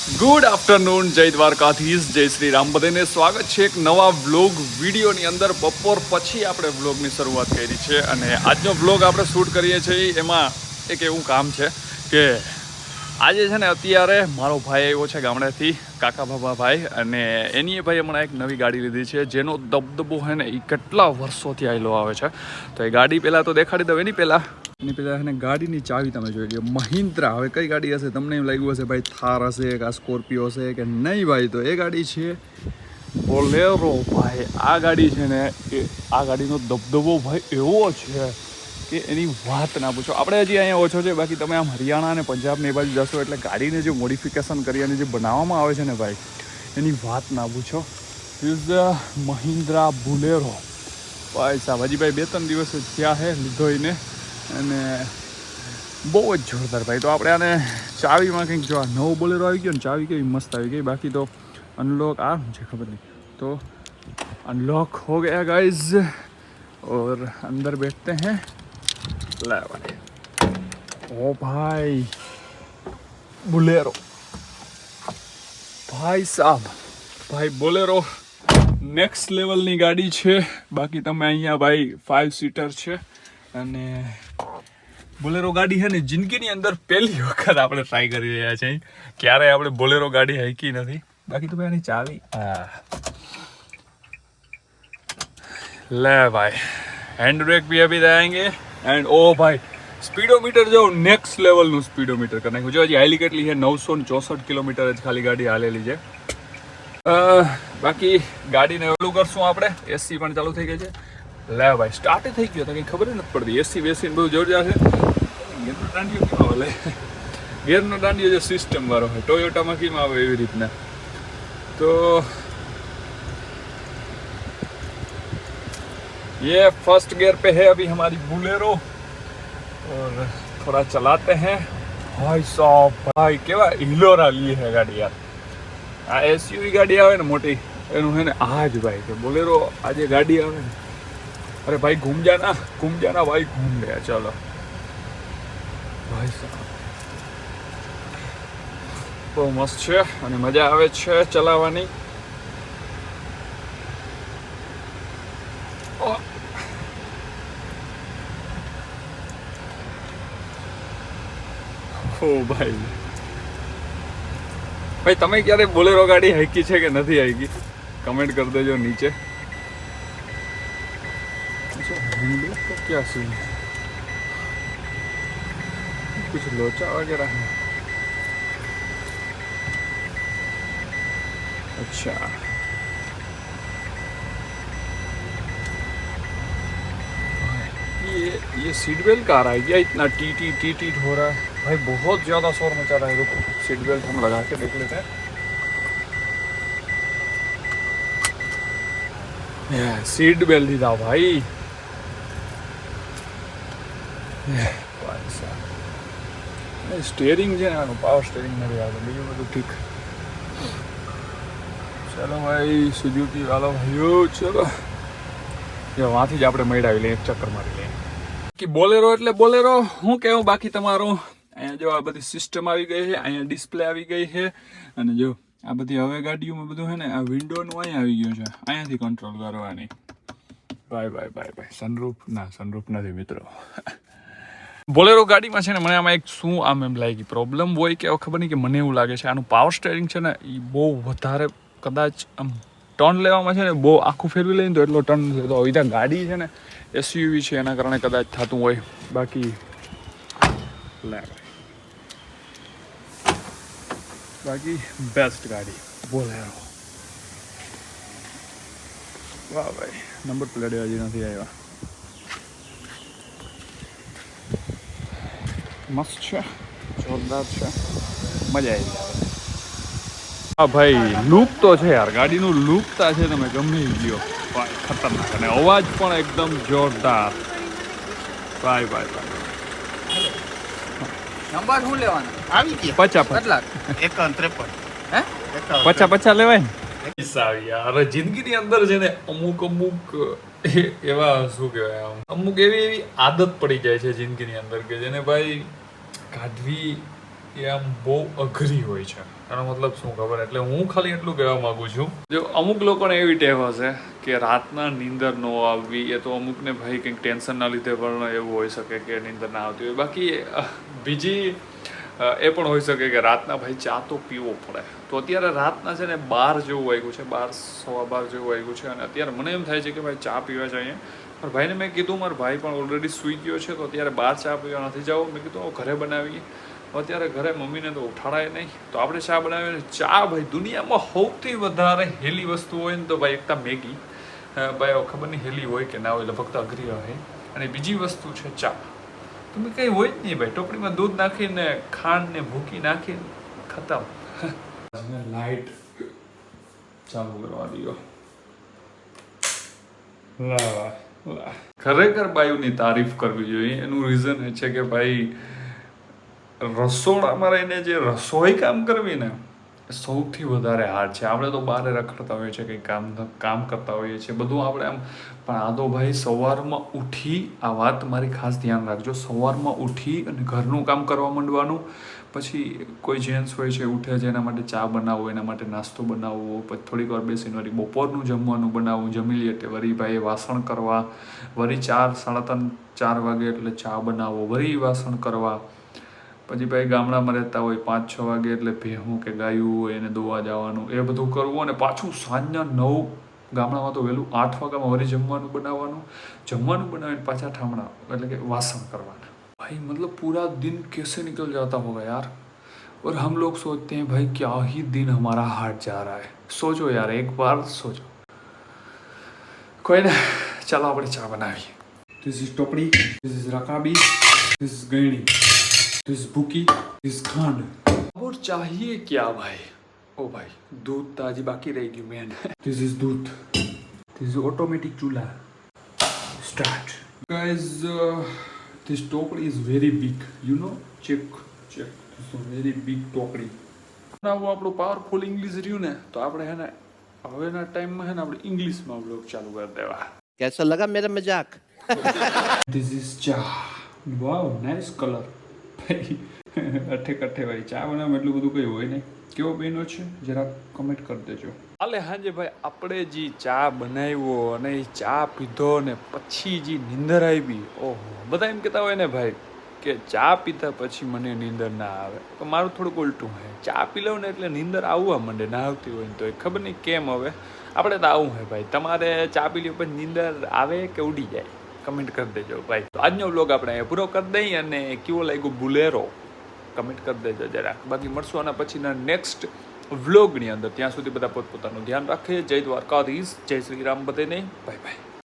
Good afternoon, જય દ્વારકાધીશ, જય શ્રી રામ. બધાને સ્વાગત છે એક નવા વ્લોગ વિડીયોની અંદર. બપોર પછી આપણે વ્લોગની શરૂઆત કરી છે અને આજનો વ્લોગ આપણે શૂટ કરીએ છીએ. એમાં એક એવું કામ છે કે આજે છે ને અત્યારે મારો ભાઈ આવ્યો છે ગામડેથી, કાકા બાબા ભાઈ, અને એની ભાઈ હમણાં એક નવી ગાડી લીધી છે જેનો દબદબો છે ને એ કેટલા વર્ષોથી આવેલો આવે છે. તો એ ગાડી પહેલાં તો દેખાડી દઉં. એની પહેલાં છે ને ગાડીની ચાવી તમે જોઈ લો. મહિન્દ્રા, હવે કઈ ગાડી હશે તમને એમ લાગ્યું હશે ભાઈ થાર હશે કે આ સ્કોર્પિયો હશે કે નહીં ભાઈ, તો એ ગાડી છે બોલેરો ભાઈ. આ ગાડી છે ને આ ગાડીનો દબદબો ભાઈ એવો છે કે એની વાત ના પૂછો. આપણે હજી અહીંયા ઓછો છે, બાકી તમે આમ હરિયાણા અને પંજાબને એ બાજુ જશો એટલે ગાડીને જે મોડિફિકેશન કરી અને જે બનાવવામાં આવે છે ને ભાઈ, એની વાત ના પૂછો. ઇઝ મહિન્દ્રા બોલેરો ભાઈ સાહેબ. હજી ભાઈ 2-3 દિવસ થયા છે લીધો એને, અને બહુ જ જોરદાર ભાઈ. તો આપણે આને ચાવીમાં કંઈક જો આ નવો બોલેરો આવી ગયો ને, ચાવી કેવી મસ્ત આવી ગઈ. બાકી તો અનલॉक આ છે ખબર નહીં, તો अनलॉक हो गया गाइस और अंदर बैठते हैं. ला भाई, ओ भाई बोलेरो भाई साहब, भाई બોલેરો નેક્સ્ટ લેવલની ગાડી છે. બાકી તમે અહીંયા ભાઈ 5 સીટર છે, અને બોલેરો ગાડી છે ને જિંદગીની અંદર પહેલી વખત આપણે ટ્રાય કરી રહ્યા છીએ. ક્યારેય આપણે બોલેરો ગાડી હાંકી નથી. બાકી તો ભાઈ આની ચાવી ले भाई, हैंड ब्रेक भी अभी रहेंगे. एंड ओ भाई स्पीडोमीटर जो नेक्स्ट लेवलનું સ્પીડોમીટર કરી નાખ્યું છે. હજી હાલી કેટલી છે? 964 કિલોમીટર જ ખાલી ગાડી હાલેલી છે. બાકી ગાડીને ઓલું કરશું આપણે. એસી પણ ચાલુ થઈ ગઈ છે. લે ભાઈ સ્ટાર્ટ થઈ ગયો તો કંઈ ખબર નથી પડતી. એસી બેસીને બધું જોરદાર છે. ગેરનો દાંડિયો કેમ આવે? ગેરનો દાંડિયો જે સિસ્ટમ વાળો હોય ટોયોટામાં કેમ આવે એવી રીતના. तो ये फर्स्ट गियर पे है अभी हमारी बोलेरो, और थोड़ा चलाते हैं. भाई साहब भाई કેવા હિલોરા લી है ગાડી યાર. આ એસયુવી ગાડી આવે ને મોટી, એનું है ને આ જ ભાઈ કે બોલેરો આ જે ગાડી આવે ને, અરે ભાઈ ઘૂમ જાના ભાઈ, ઘૂમ ગયા. ચલો ભાઈ સાહેબ, બહુ મસ્ત છે અને મજા આવે છે ચલાવવાની. ઓ ભાઈ ભાઈ, તમે ક્યારે બોલેરો ગાડી હાંકી છે કે નથી હાંકી? કમેન્ટ કરી દેજો નીચે. तो क्या सीन है? कुछ लोचा वगैरह है? अच्छा, ये सीट बेल्ट का आ रहा है क्या? इतना टी हो रहा है भाई, बहुत ज़्यादा शोर मचा रहा है. रुको, सीट बेल्ट हम लगा के देख लेते हैं. सीट बेल्ट ही था भाई. સ્ટેરિંગ છે ને, પાવર સ્ટેરિંગ નથી આવતું, બીજું બધું ઠીક. ચલો ભાઈ સુઝુકી વાળો ભાઈઓ, ચલો જો વાંથી જ આપણે મેળાવી લઈએ, એક ચક્કર મારી લઈએ. કે બોલેરો એટલે બોલેરો હું કહેવું. બાકી તમારું અહીંયા જો આ બધી સિસ્ટમ આવી ગઈ છે, અહીંયા ડિસ્પ્લે આવી ગઈ છે, અને જો આ બધી હવે ગાડીઓમાં બધું છે ને આ વિન્ડોનું અહીંયા આવી ગયું છે, અહીંયાથી કંટ્રોલ કરવાની. ભાઈ સનરૂફ નથી મિત્રો. બોલેરો ગાડીમાં છે ને મને આમાં એક શું આમ એમ લાગી પ્રોબ્લેમ હોય કે ખબર નહીં, કે મને એવું લાગે છે આનું પાવર સ્ટેરિંગ છે ને એ બહુ વધારે કદાચ આમ ટર્ન લેવામાં છે ને બહુ આખું ફેરવી લઈને તો એટલો ટર્ન લેતો હોય. ત્યાં ગાડી છે ને એસયુવી છે એના કારણે કદાચ થતું હોય. બાકી બેસ્ટ ગાડી બોલેરો. વાહ ભાઈ, નંબર પ્લેટ હજી નથી આવ્યા. મસ્ત છે, જોરદાર છે, મજા આવી. હા ભાઈ, લુક તો છે યાર, ગાડીનું લુક તા છે તમે ગમે ગયો ભાઈ, ખતરનાક, અને અવાજ પણ એકદમ જોરદાર. ભાઈ નંબર શું લેવાનો? આવી ગયા 50 કેટલા? 53 હે? 50 લેવાય ને. યાર જિંદગીની અંદર છે ને અમુક એવા શું કહેવાય, અમુક એવી આદત પડી જાય છે જિંદગીની અંદર કે જેને ભાઈ કાઢવી એ આમ બહુ અઘરી હોય છે. એનો મતલબ શું ખબર? એટલે હું ખાલી એટલું કહેવા માંગુ છું, જો અમુક લોકોને એવી ટેવ હશે કે રાતના નીંદર ન આવવી, એ તો અમુકને ભાઈ કંઈક ટેન્શનના લીધે પણ એવું હોઈ શકે કે નીંદર ના આવતી હોય. બાકી બીજી એ પણ હોઈ શકે કે રાતના ભાઈ ચા તો પીવો પડે. તો અત્યારે રાતના છે ને 12 જેવું વાગ્યું છે, 12 જેવું વાગ્યું છે, અને અત્યારે મને એમ થાય છે કે ભાઈ ચા પીવા જઈએ. મારા ભાઈને મેં કીધું, મારો ભાઈ પણ ઓલરેડી સૂઈ ગયો છે, તો અત્યારે બહાર ચા પીવા નથી જવું. મેં કીધું ઘરે બનાવીએ. અત્યારે ઘરે મમ્મીને તો ઉઠાડાય નહીં, તો આપણે ચા બનાવીએ. ચા ભાઈ દુનિયામાં સૌથી વધારે હેલી વસ્તુ હોય ને તો ભાઈ એકતા મેગી, ભાઈ ખબર નહીં હેલી હોય કે ના હોય, લગભગ અઘરી હોય. અને બીજી વસ્તુ છે ચા. તમે કંઈ હોય જ નહીં ભાઈ, ટોપડીમાં દૂધ નાખીને ખાંડ ને ભૂકી નાખીને ખતમ. લાઈટ ચાલુ કરવા દો. ખરેખર બાયુની તારીફ કરવી જોઈએ. એનું રીઝન એ છે કે ભાઈ રસોડામાં રહીને જે રસોઈ કામ કરવી ને સૌથી વધારે હાર્ડ છે. આપણે તો બહાર રખડતા હોઈએ છીએ, કંઈ કામ કરતા હોઈએ છીએ, બધું આપણે આમ. પણ આ તો ભાઈ સવારમાં ઉઠી, આ વાત મારી ખાસ ધ્યાન રાખજો, સવારમાં ઉઠી અને ઘરનું કામ કરવા માંડવાનું. પછી કોઈ જેન્ટ્સ હોય છે ઉઠે છે, એના માટે ચા બનાવવો, એના માટે નાસ્તો બનાવવો, પછી થોડીક વાર બેસીને વળી બપોરનું જમવાનું બનાવવું, જમી લઈએ એટલે વળી ભાઈ વાસણ કરવા, વળી 4, 3, 4 વાગે એટલે ચા બનાવવો, વળી વાસણ કરવા. પછી ભાઈ ગામડામાં રહેતા હોય 5-6 વાગે એટલે ભેહું કે ગાયું હોય એને દોવા જવાનું, એ બધું કરવું. અને પાછું સાંજના 9, ગામડામાં તો વહેલું 8 વાગ્યામાં વળી જમવાનું બનાવીને પાછા ઠામણા એટલે કે વાસણ કરવાના. भाई मतलब पूरा दिन कैसे निकल जाता होगा यार. और हम लोग सोचते हैं भाई क्या ही दिन हमारा हार्ड जा रहा है. सोचो यार, एक बार सोचो. कोई ना, चलो આપણે ચા બનાવીએ. This is ટોપડી, this is રકાબી, this is ગયણી, this is ભૂકી, this is ખાંડ. और चाहिए क्या भाई? ओ भाई दूध ताजी बाकी रह गई मैन. This is दूध, this is automatic चूल्हा. Start guys. This Tokri is very big, you know. check this is a very big ટોકરી. આવું આપણું પાવરફુલ ઇંગ્લિશ રહ્યું ને, તો આપણે હે ને હવેના ટાઈમમાં હે ને આપણે ઇંગ્લિશમાં બ્લોગ ચાલુ કરી દેવા. कैसा लगा मेरा मजाक? This is ચા. વાવ, નાઇસ કલર. અઠે ભાઈ ચા બનાવવામાં એટલું બધું કંઈ હોય નહીં. કેવો બન્યો છે જરા કમેન્ટ કરી દેજો. હાલે હાજે ભાઈ આપણે જે ચા બનાવ્યો અને એ ચા પીધો ને પછી જે નીંદર આવી, ઓહો. બધા એમ કહેતા હોય ને ભાઈ કે ચા પીતા પછી મને નીંદર ના આવે, તો મારું થોડુંક ઉલટું હોય. ચા પી લઉં ને એટલે નીંદર આવવા માંડે, ના આવતી હોય ને તો ખબર નહીં કેમ. હવે આપણે તો આવું હોય ભાઈ. તમારે ચા પી લ્યો પછી નીંદર આવે કે ઉડી જાય, કમેન્ટ કરી દેજો ભાઈ. તો આજનો વ્લોગ આપણે અહીંયા પૂરો કરી દઈએ. અને કેવો લાગ્યો બુલેરો કમેન્ટ કરી દેજો જરા. બાકી મળશું આના પછીના નેક્સ્ટ વ્લોગની અંદર. ત્યાં સુધી બધા પોતપોતાનું ધ્યાન રાખે. જય દ્વારકાધીશ, જય શ્રી રામ બધાને. Bye bye.